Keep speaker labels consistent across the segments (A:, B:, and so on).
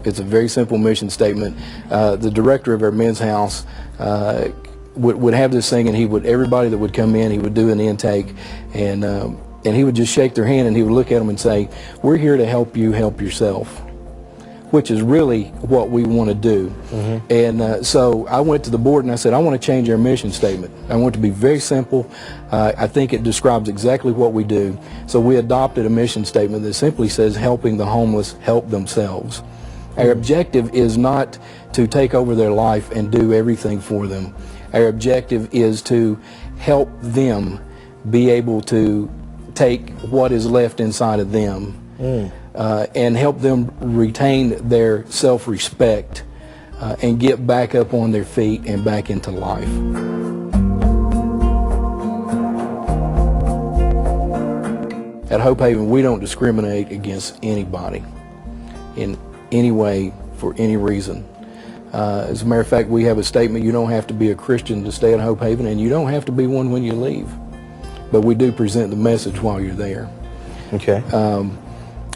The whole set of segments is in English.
A: It's a very simple mission statement. The director of our men's house would have this thing, and everybody that would come in, he would do an intake, and he would just shake their hand, and he would look at them and say, "We're here to help you help yourself," which is really what we want to do. And so I went to the board and I said, I want to change our mission statement. I want it to be very simple. I think it describes exactly what we do. So we adopted a mission statement that simply says, helping the homeless help themselves. Our objective is not to take over their life and do everything for them. Our objective is to help them be able to take what is left inside of them and help them retain their self-respect and get back up on their feet and back into life. At Hope Haven, we don't discriminate against anybody in any way for any reason. As a matter of fact, we have a statement: you don't have to be a Christian to stay at Hope Haven, and you don't have to be one when you leave. But we do present the message while you're there.
B: Okay.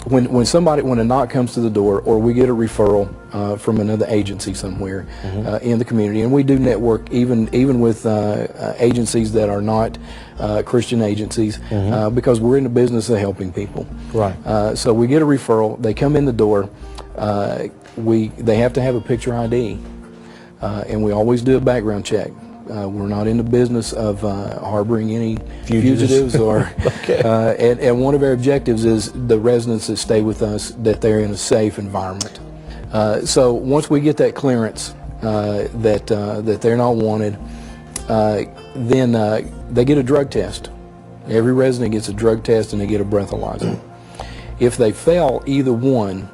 A: When a knock comes to the door, or we get a referral from another agency somewhere in the community, and we do network even with agencies that are not Christian agencies, because we're in the business of helping people.
B: Right.
A: So we get a referral. They come in the door. They have to have a picture ID, and we always do a background check. We're not in the business of harboring any fugitives or and one of our objectives is the residents that stay with us, that they're in a safe environment. So once we get that clearance that they're not wanted, then they get a drug test. Every resident gets a drug test, and they get a breathalyzer. If they fail either one,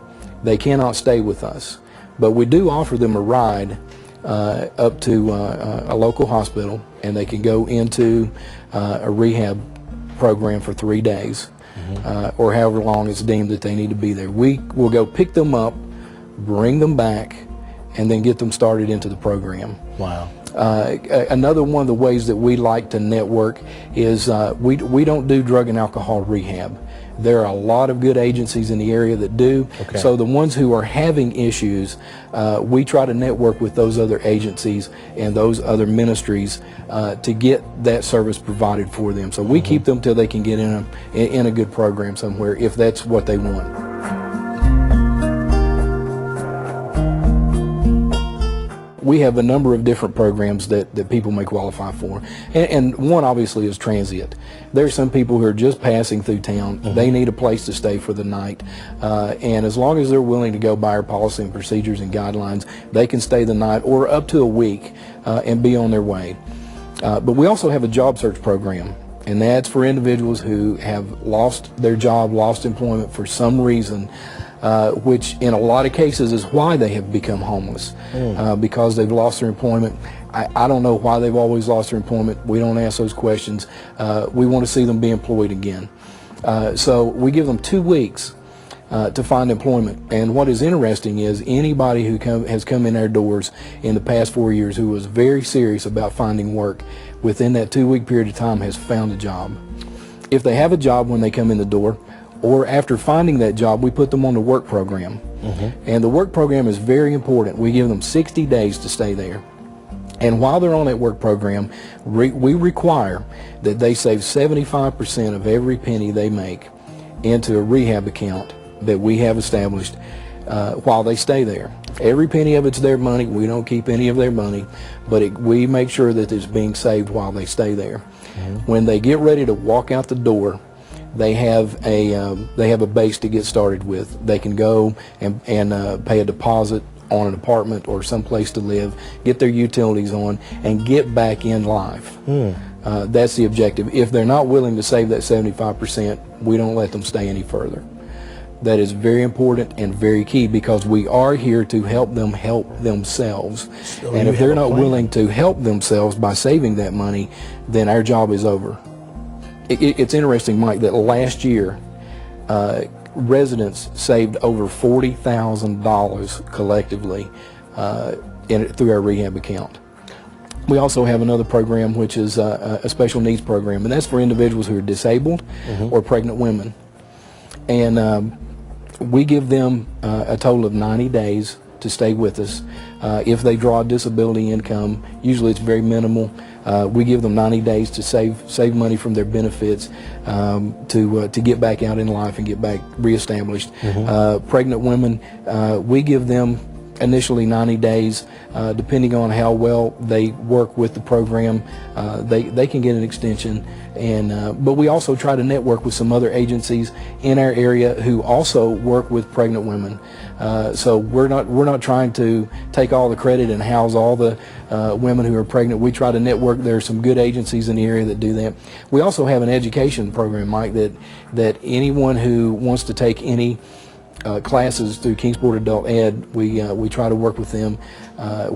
A: they cannot stay with us, but we do offer them a ride up to a local hospital, and they can go into a rehab program for 3 days, or however long it's deemed that they need to be there. We will go pick them up, bring them back, and then get them started into the program.
B: Wow.
A: Another one of the ways that we like to network is we don't do drug and alcohol rehab. There are a lot of good agencies in the area that do.
B: Okay.
A: So the ones who are having issues, we try to network with those other agencies and those other ministries to get that service provided for them. So we keep them till they can get in a good program somewhere, if that's what they want. We have a number of different programs that people may qualify for, and one obviously is transient. There are some people who are just passing through town. They need a place to stay for the night, and as long as they're willing to go by our policy and procedures and guidelines, they can stay the night or up to a week and be on their way. But we also have a job search program, and that's for individuals who have lost their job, lost employment for some reason, which in a lot of cases is why they have become homeless, because they've lost their employment. I don't know why they've always lost their employment. We don't ask those questions. We want to see them be employed again. So we give them 2 weeks to find employment. And what is interesting is anybody who has come in our doors in the past 4 years who was very serious about finding work, within that 2-week period of time has found a job. If they have a job when they come in the door, or after finding that job, we put them on the work program. And the work program is very important. We give them 60 days to stay there. And while they're on that work program, we require that they save 75% of every penny they make into a rehab account that we have established while they stay there. Every penny of it's their money. We don't keep any of their money, but we make sure that it's being saved while they stay there. When they get ready to walk out the door, they have a base to get started with. They can go and pay a deposit on an apartment or some place to live, get their utilities on, and get back in life. That's the objective. If they're not willing to save that 75%, we don't let them stay any further. That is very important and very key, because we are here to help them help themselves. So and if they're not willing to help themselves by saving that money, then our job is over. It's interesting, Mike, that last year residents saved over $40,000 collectively through our rehab account. We also have another program, which is a special needs program, and that's for individuals who are disabled or pregnant women. And We give them a total of 90 days to stay with us. If they draw disability income, usually it's very minimal. We give them 90 days to save money from their benefits, to get back out in life and get back reestablished. Pregnant women, we give them initially 90 days. Depending on how well they work with the program, they can get an extension. But we also try to network with some other agencies in our area who also work with pregnant women. So we're not trying to take all the credit and house all the women who are pregnant. We try to network. There are some good agencies in the area that do that. We also have an education program, Mike, that anyone who wants to take any classes through Kingsport Adult Ed, we try to work with them,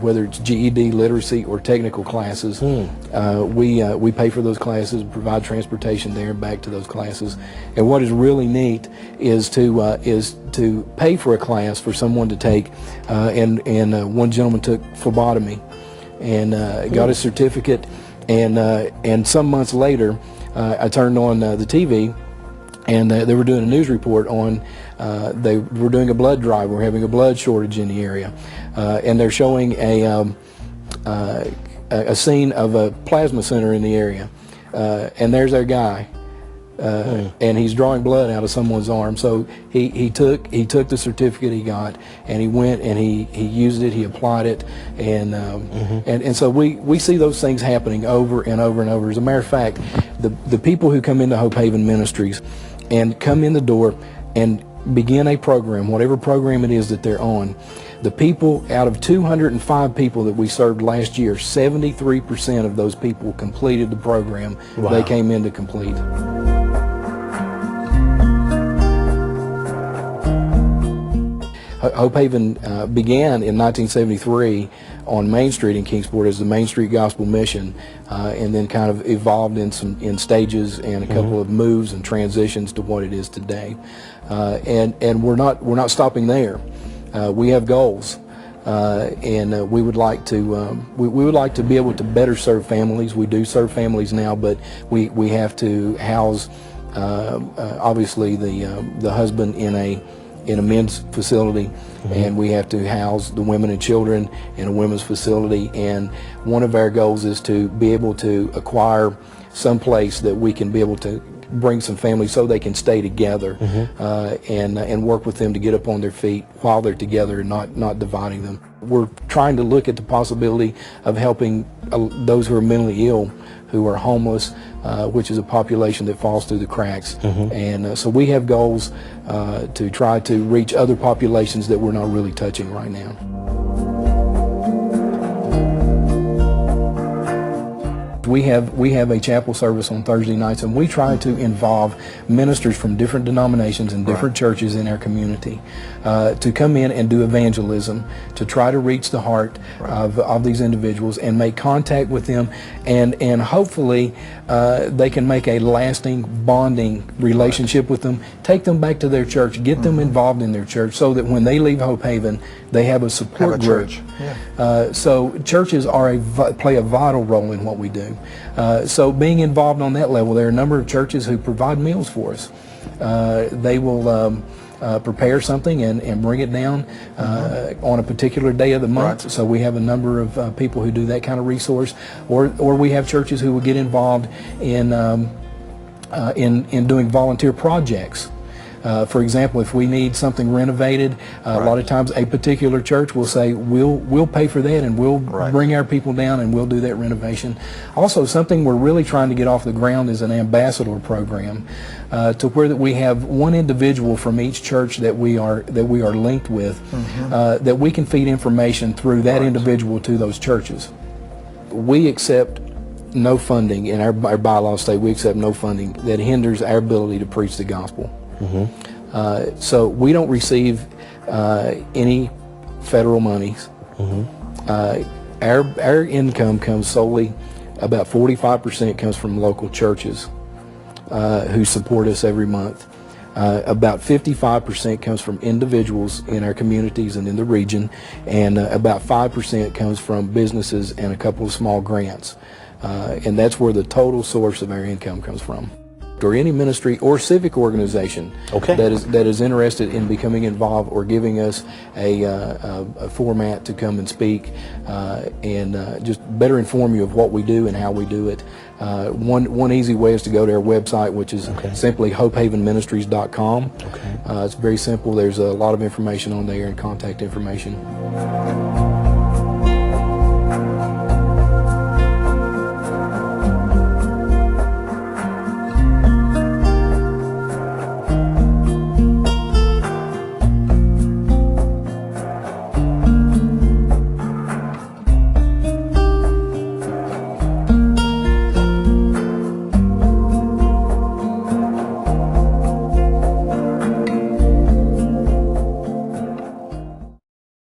A: whether it's GED, literacy, or technical classes. We pay for those classes, provide transportation there and back to those classes. And what is really neat is to pay for a class for someone to take. One gentleman took phlebotomy and got his certificate. And some months later, I turned on the TV. And they were doing a news report on, they were doing a blood drive. We're having a blood shortage in the area. And they're showing a scene of a plasma center in the area. And there's our guy. And he's drawing blood out of someone's arm. So he took the certificate he got, and he went and he used it, he applied it, and so we see those things happening over and over and over. As a matter of fact, the people who come into Hope Haven Ministries and come in the door and begin a program, whatever program it is that they're on, the people, out of 205 people that we served last year, 73% of those people completed the program they came in to complete. Hope Haven began in 1973 on Main Street in Kingsport as the Main Street Gospel Mission, and then kind of evolved in stages and a couple of moves and transitions to what it is today. And we're not stopping there. We have goals, and we would like to we would like to be able to better serve families. We do serve families now, but we have to house obviously the husband in a men's facility, and we have to house the women and children in a women's facility. And one of our goals is to be able to acquire some place that we can be able to bring some families so they can stay together, and work with them to get up on their feet while they're together and not dividing them. We're trying to look at the possibility of helping those who are mentally ill, who are homeless, which is a population that falls through the cracks. And so we have goals to try to reach other populations that we're not really touching right now. We have a chapel service on Thursday nights, and we try to involve ministers from different denominations and different churches in our community to come in and do evangelism, to try to reach the heart of these individuals and make contact with them, and hopefully they can make a lasting bonding relationship with them, take them back to their church, get them involved in their church, so that when they leave Hope Haven, they have a support group. So churches play a vital role in what we do. So being involved on that level, there are a number of churches who provide meals for us. They will prepare something and bring it down on a particular day of the month. So we have a number of people who do that kind of resource, or we have churches who will get involved in doing volunteer projects. For example, if we need something renovated, a lot of times a particular church will say, we'll pay for that, and we'll bring our people down and we'll do that renovation. Also, something we're really trying to get off the ground is an ambassador program, to where that we have one individual from each church that we are linked with, that we can feed information through that individual to those churches. We accept no funding, in our bylaws state we accept no funding that hinders our ability to preach the gospel. So we don't receive any federal monies. Our income comes solely, about 45% comes from local churches who support us every month. About 55% comes from individuals in our communities and in the region, and about 5% comes from businesses and a couple of small grants. And that's where the total source of our income comes from. or any ministry or civic organization
B: Okay.
A: that is interested in becoming involved or giving us a format to come and speak and just better inform you of what we do and how we do it. One easy way is to go to our website, which is simply hopehavenministries.com. It's very simple. There's a lot of information on there and contact information.